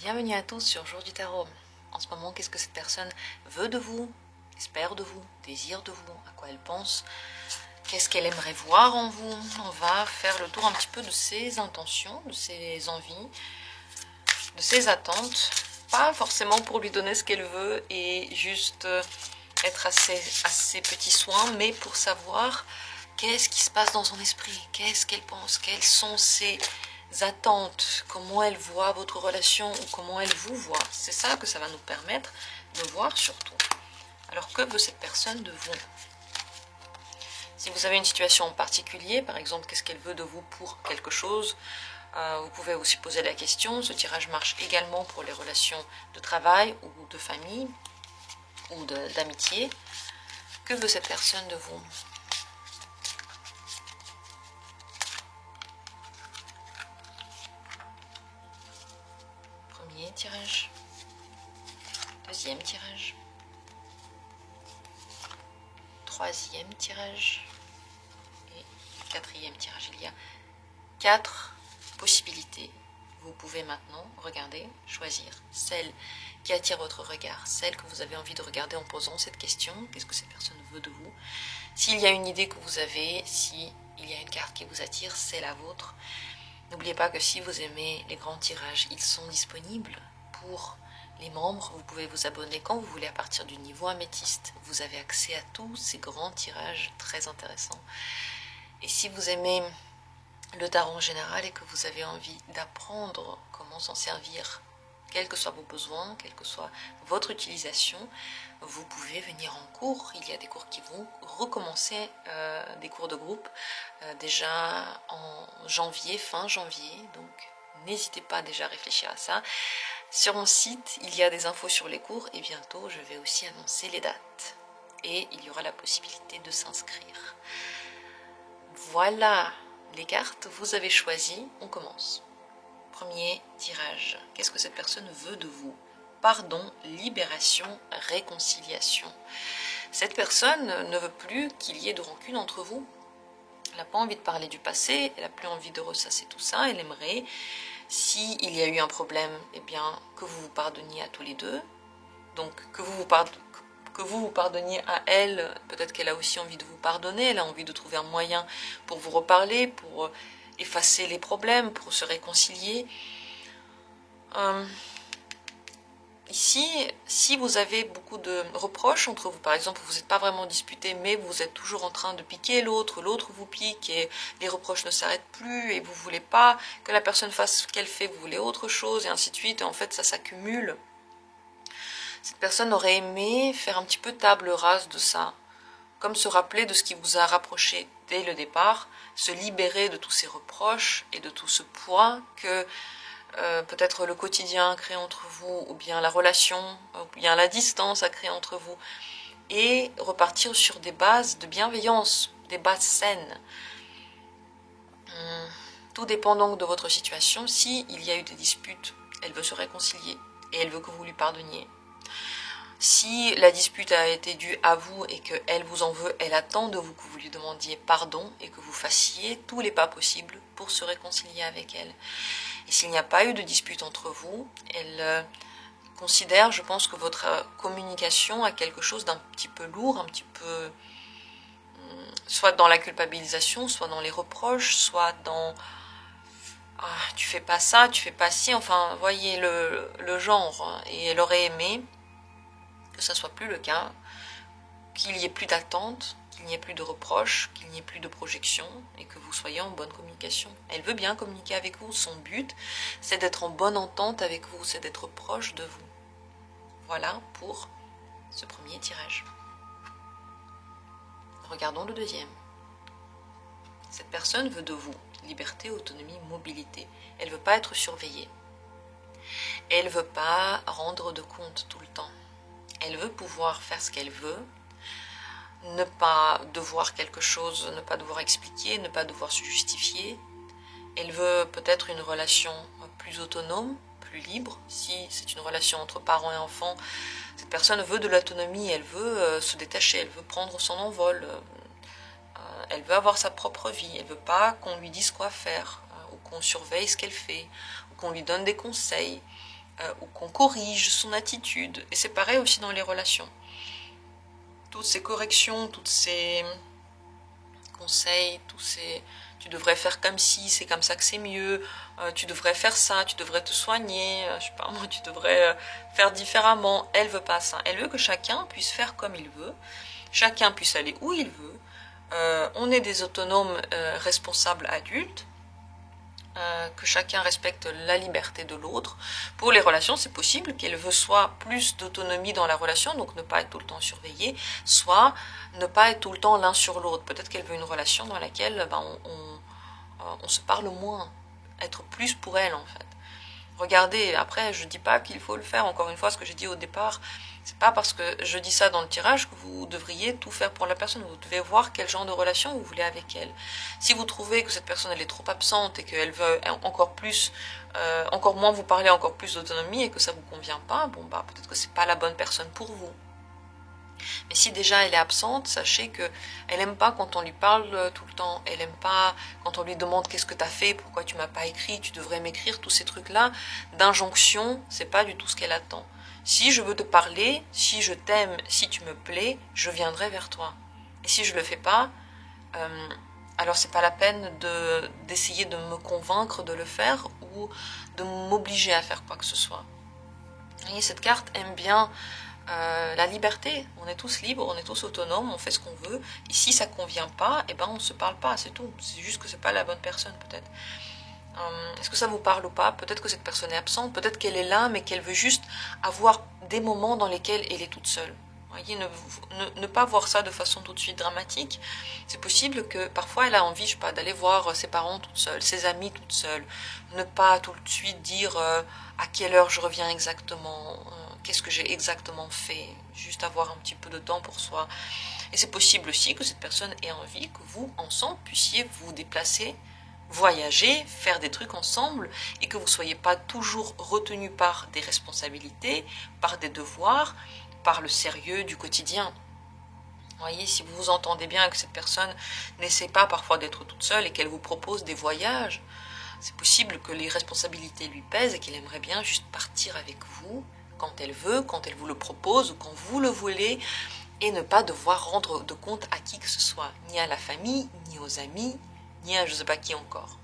Bienvenue à tous sur Jour du Tarot. En ce moment, qu'est-ce que cette personne veut de vous, espère de vous, désire de vous, à quoi elle pense, qu'est-ce qu'elle aimerait voir en vous. On va faire le tour un petit peu de ses intentions, de ses envies, de ses attentes. Pas forcément pour lui donner ce qu'elle veut et juste être à ses petits soins, mais pour savoir qu'est-ce qui se passe dans son esprit, qu'est-ce qu'elle pense, quelles sont ses attentes, comment elle voit votre relation ou comment elle vous voit. C'est ça que ça va nous permettre de voir surtout. Alors que veut cette personne de vous? Si vous avez une situation en particulier, par exemple, qu'est-ce qu'elle veut de vous pour quelque chose, vous pouvez aussi poser la question. Ce tirage marche également pour les relations de travail ou de famille ou d'amitié. Que veut cette personne de vous? Premier tirage, deuxième tirage, troisième tirage et quatrième tirage. Il y a 4 possibilités. Vous pouvez maintenant regarder, choisir celle qui attire votre regard, celle que vous avez envie de regarder en posant cette question. Qu'est-ce que cette personne veut de vous? S'il y a une idée que vous avez, s'il y a une carte qui vous attire, c'est la vôtre. N'oubliez pas que si vous aimez les grands tirages, ils sont disponibles pour les membres. Vous pouvez vous abonner quand vous voulez à partir du niveau améthyste. Vous avez accès à tous ces grands tirages très intéressants. Et si vous aimez le tarot en général et que vous avez envie d'apprendre comment s'en servir, quels que soient vos besoins, quelle que soit votre utilisation, vous pouvez venir en cours. Il y a des cours qui vont recommencer, des cours de groupe, déjà en janvier, fin janvier, donc n'hésitez pas déjà à réfléchir à ça. Sur mon site, il y a des infos sur les cours et bientôt je vais aussi annoncer les dates. Et il y aura la possibilité de s'inscrire. Voilà les cartes, vous avez choisi, on commence. Premier tirage, qu'est-ce que cette personne veut de vous? Pardon, libération, réconciliation. Cette personne ne veut plus qu'il y ait de rancune entre vous. Elle n'a pas envie de parler du passé, elle n'a plus envie de ressasser tout ça. Elle aimerait, s'il y a eu un problème, eh bien, que vous vous pardonniez à tous les deux. Donc, que vous vous pardonniez à elle, peut-être qu'elle a aussi envie de vous pardonner, elle a envie de trouver un moyen pour vous reparler, pour effacer les problèmes, pour se réconcilier. Ici, si vous avez beaucoup de reproches entre vous, par exemple, vous n'êtes pas vraiment disputé, mais vous êtes toujours en train de piquer l'autre, l'autre vous pique et les reproches ne s'arrêtent plus et vous ne voulez pas que la personne fasse ce qu'elle fait, vous voulez autre chose et ainsi de suite, et en fait ça s'accumule. Cette personne aurait aimé faire un petit peu table rase de ça, comme se rappeler de ce qui vous a rapproché dès le départ, se libérer de tous ces reproches et de tout ce poids que peut-être le quotidien a créé entre vous, ou bien la relation, ou bien la distance a créé entre vous, et repartir sur des bases de bienveillance, des bases saines. Tout dépend donc de votre situation. Si il y a eu des disputes, elle veut se réconcilier, et elle veut que vous lui pardonniez. Si la dispute a été due à vous et qu'elle vous en veut, elle attend de vous que vous lui demandiez pardon et que vous fassiez tous les pas possibles pour se réconcilier avec elle. Et s'il n'y a pas eu de dispute entre vous, elle considère, je pense, que votre communication a quelque chose d'un petit peu lourd, un petit peu, soit dans la culpabilisation, soit dans les reproches, soit dans tu fais pas ça, tu fais pas ci, enfin, voyez le genre. Et elle aurait aimé que ça soit plus le cas, qu'il n'y ait plus d'attente, qu'il n'y ait plus de reproches, qu'il n'y ait plus de projection et que vous soyez en bonne communication. Elle veut bien communiquer avec vous, son but c'est d'être en bonne entente avec vous, c'est d'être proche de vous. Voilà pour ce premier tirage. Regardons le deuxième. Cette personne veut de vous liberté, autonomie, mobilité. Elle ne veut pas être surveillée. Elle ne veut pas rendre de compte tout le temps. Elle veut pouvoir faire ce qu'elle veut, ne pas devoir quelque chose, ne pas devoir expliquer, ne pas devoir se justifier. Elle veut peut-être une relation plus autonome, plus libre. Si c'est une relation entre parents et enfants, cette personne veut de l'autonomie, elle veut se détacher, elle veut prendre son envol, elle veut avoir sa propre vie, elle ne veut pas qu'on lui dise quoi faire, ou qu'on surveille ce qu'elle fait, ou qu'on lui donne des conseils. ou qu'on corrige son attitude. Et c'est pareil aussi dans les relations. Toutes ces corrections, toutes ces conseils, tous ces... Tu devrais faire comme si, c'est comme ça que c'est mieux, tu devrais faire ça, tu devrais te soigner, je sais pas moi, tu devrais faire différemment. Elle veut pas ça. Elle veut que chacun puisse faire comme il veut, chacun puisse aller où il veut. On est des autonomes responsables adultes, que chacun respecte la liberté de l'autre. Pour les relations, c'est possible qu'elle veut soit plus d'autonomie dans la relation, donc ne pas être tout le temps surveillée, soit ne pas être tout le temps l'un sur l'autre. Peut-être qu'elle veut une relation dans laquelle on se parle moins, être plus pour elle en fait. Regardez, après je dis pas qu'il faut le faire, encore une fois ce que j'ai dit au départ, c'est pas parce que je dis ça dans le tirage que vous devriez tout faire pour la personne. Vous devez voir quel genre de relation vous voulez avec elle. Si vous trouvez que cette personne elle est trop absente et qu'elle veut encore plus, encore moins vous parler, encore plus d'autonomie et que ça vous convient pas, bon bah peut-être que c'est pas la bonne personne pour vous. Mais si déjà elle est absente, sachez que elle aime pas quand on lui parle tout le temps. Elle aime pas quand on lui demande qu'est-ce que t'as fait, pourquoi tu m'as pas écrit, tu devrais m'écrire, tous ces trucs-là d'injonction, c'est pas du tout ce qu'elle attend. Si je veux te parler, si je t'aime, si tu me plais, je viendrai vers toi. Et si je le fais pas, alors c'est pas la peine d'essayer de me convaincre de le faire ou de m'obliger à faire quoi que ce soit. Vous voyez, cette carte aime bien la liberté. On est tous libres, on est tous autonomes, on fait ce qu'on veut. Et si ça convient pas, eh ben on se parle pas, c'est tout. C'est juste que c'est pas la bonne personne peut-être. Est-ce que ça vous parle ou pas? Peut-être que cette personne est absente, peut-être qu'elle est là, mais qu'elle veut juste avoir des moments dans lesquels elle est toute seule. Voyez, ne pas voir ça de façon tout de suite dramatique. C'est possible que parfois elle a envie, je sais pas, d'aller voir ses parents toute seule, ses amis toute seule. Ne pas tout de suite dire à quelle heure je reviens exactement, qu'est-ce que j'ai exactement fait. Juste avoir un petit peu de temps pour soi. Et c'est possible aussi que cette personne ait envie que vous, ensemble, puissiez vous déplacer, voyager, faire des trucs ensemble et que vous ne soyez pas toujours retenu par des responsabilités, par des devoirs, par le sérieux du quotidien. Vous voyez, si vous vous entendez bien que cette personne n'essaie pas parfois d'être toute seule et qu'elle vous propose des voyages, c'est possible que les responsabilités lui pèsent et qu'elle aimerait bien juste partir avec vous quand elle veut, quand elle vous le propose ou quand vous le voulez et ne pas devoir rendre de compte à qui que ce soit, ni à la famille, ni aux amis, ni à je ne sais pas qui encore.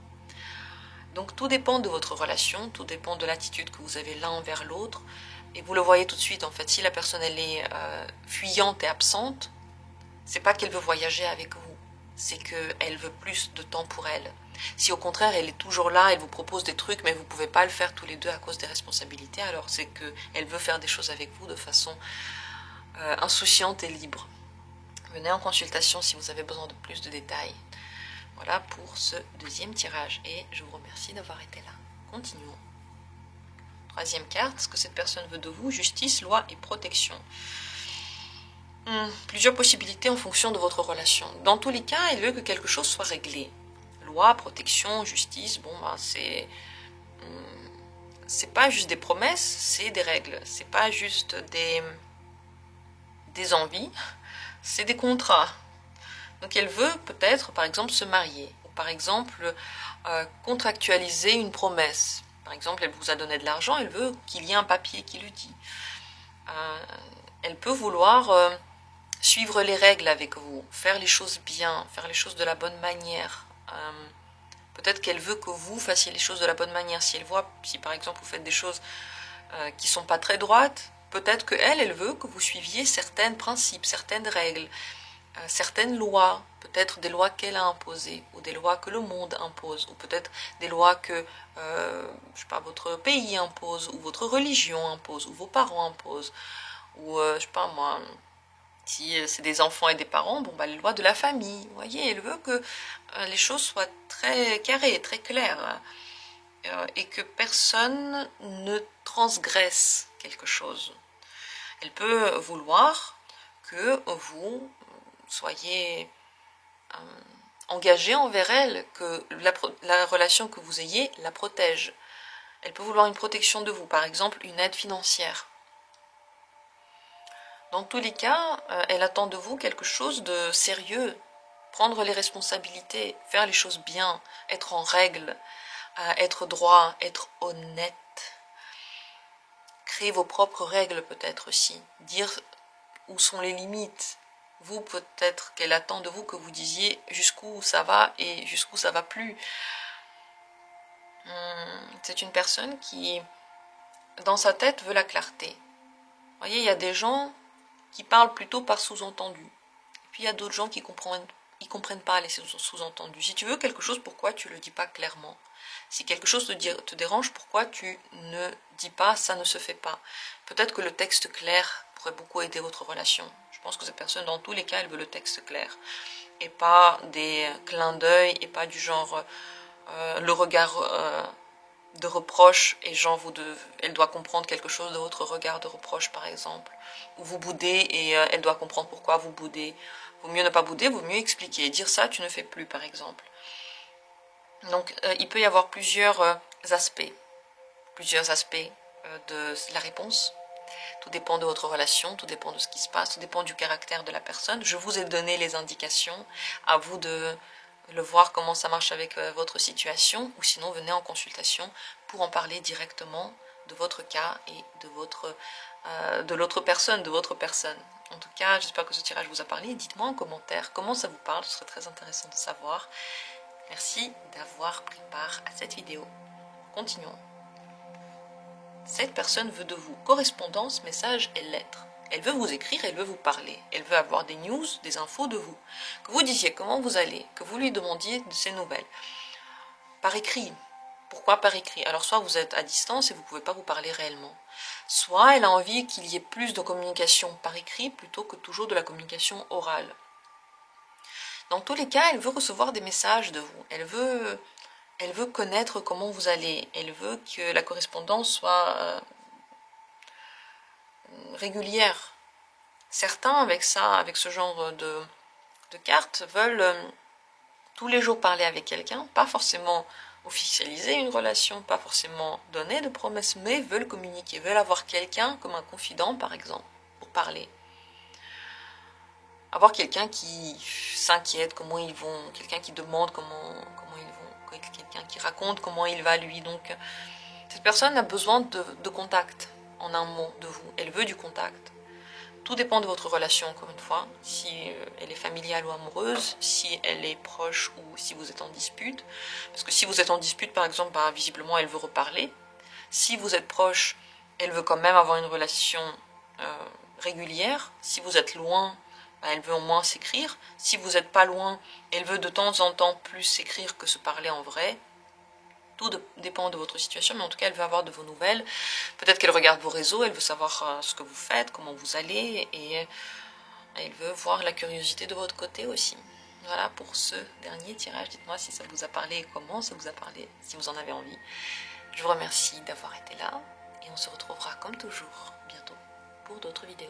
Donc tout dépend de votre relation, tout dépend de l'attitude que vous avez l'un envers l'autre. Et vous le voyez tout de suite, en fait, si la personne elle est fuyante et absente, c'est pas qu'elle veut voyager avec vous, c'est qu'elle veut plus de temps pour elle. Si au contraire elle est toujours là, elle vous propose des trucs, mais vous ne pouvez pas le faire tous les deux à cause des responsabilités, alors c'est qu'elle veut faire des choses avec vous de façon insouciante et libre. Venez en consultation si vous avez besoin de plus de détails. Voilà pour ce deuxième tirage et je vous remercie d'avoir été là. Continuons. Troisième carte, ce que cette personne veut de vous, justice, loi et protection. Plusieurs possibilités en fonction de votre relation. Dans tous les cas, elle veut que quelque chose soit réglé. Loi, protection, justice, bon ben c'est pas juste des promesses, c'est des règles. C'est pas juste des envies, c'est des contrats. Donc elle veut peut-être, par exemple, se marier, ou par exemple, contractualiser une promesse. Par exemple, elle vous a donné de l'argent, elle veut qu'il y ait un papier qui le dit. Elle peut vouloir suivre les règles avec vous, faire les choses bien, faire les choses de la bonne manière. Peut-être qu'elle veut que vous fassiez les choses de la bonne manière. Si elle voit, si par exemple vous faites des choses qui ne sont pas très droites, peut-être qu'elle veut que vous suiviez certains principes, certaines règles, certaines lois, peut-être des lois qu'elle a imposées, ou des lois que le monde impose, ou peut-être des lois que je sais pas, votre pays impose, ou votre religion impose, ou vos parents imposent, ou je sais pas moi, si c'est des enfants et des parents, bon bah les lois de la famille, vous voyez, elle veut que les choses soient très carrées, très claires, et que personne ne transgresse quelque chose. Elle peut vouloir que vous soyez engagé envers elle, que la relation que vous ayez la protège. Elle peut vouloir une protection de vous, par exemple une aide financière. Dans tous les cas, elle attend de vous quelque chose de sérieux, prendre les responsabilités, faire les choses bien, être en règle, être droit, être honnête. créer vos propres règles peut-être aussi. Dire où sont les limites. Vous, peut-être qu'elle attend de vous que vous disiez jusqu'où ça va et jusqu'où ça va plus. C'est une personne qui, dans sa tête, veut la clarté. Vous voyez, il y a des gens qui parlent plutôt par sous-entendu. Et puis il y a d'autres gens qui comprennent pas les sous-entendus. Si tu veux quelque chose, pourquoi tu le dis pas clairement? Si quelque chose te dérange, pourquoi tu ne dis pas ça ne se fait pas? Peut-être que le texte clair pourrait beaucoup aider votre relation. Je pense que cette personne, dans tous les cas, elle veut le texte clair. Et pas des clins d'œil, et pas du genre le regard de reproche, et genre elle doit comprendre quelque chose de votre regard de reproche, par exemple. Ou vous boudez, et elle doit comprendre pourquoi vous boudez. Vaut mieux ne pas bouder, vaut mieux expliquer. Dire ça, tu ne fais plus, par exemple. Donc, il peut y avoir plusieurs aspects de la réponse. Tout dépend de votre relation, tout dépend de ce qui se passe, tout dépend du caractère de la personne. Je vous ai donné les indications, à vous de le voir comment ça marche avec votre situation, ou sinon venez en consultation pour en parler directement de votre cas et de l'autre personne, de votre personne. En tout cas, j'espère que ce tirage vous a parlé. Dites-moi en commentaire comment ça vous parle, ce serait très intéressant de savoir. Merci d'avoir pris part à cette vidéo. Continuons. Cette personne veut de vous correspondance, message et lettres. Elle veut vous écrire, elle veut vous parler. Elle veut avoir des news, des infos de vous. Que vous disiez comment vous allez, que vous lui demandiez de ses nouvelles. Par écrit. Pourquoi par écrit? Alors soit vous êtes à distance et vous ne pouvez pas vous parler réellement. Soit elle a envie qu'il y ait plus de communication par écrit plutôt que toujours de la communication orale. Dans tous les cas, elle veut recevoir des messages de vous. Elle veut connaître comment vous allez. Elle veut que la correspondance soit régulière. Certains, avec ce genre de cartes, veulent tous les jours parler avec quelqu'un, pas forcément officialiser une relation, pas forcément donner de promesses, mais veulent communiquer, veulent avoir quelqu'un comme un confident, par exemple, pour parler. Avoir quelqu'un qui s'inquiète, comment ils vont, quelqu'un qui demande comment ils vont, quelqu'un qui raconte comment il va lui. Donc, cette personne a besoin de contact, en un mot, de vous. Elle veut du contact. Tout dépend de votre relation, encore une fois, si elle est familiale ou amoureuse, si elle est proche ou si vous êtes en dispute. Parce que si vous êtes en dispute, par exemple, bah, visiblement, elle veut reparler. Si vous êtes proche, elle veut quand même avoir une relation régulière. Si vous êtes loin, bah, elle veut au moins s'écrire. Si vous n'êtes pas loin, elle veut de temps en temps plus s'écrire que se parler en vrai. Tout dépend de votre situation, mais en tout cas, elle veut avoir de vos nouvelles. Peut-être qu'elle regarde vos réseaux, elle veut savoir ce que vous faites, comment vous allez, et elle veut voir la curiosité de votre côté aussi. Voilà pour ce dernier tirage. Dites-moi si ça vous a parlé et comment ça vous a parlé, si vous en avez envie. Je vous remercie d'avoir été là, et on se retrouvera comme toujours bientôt pour d'autres vidéos.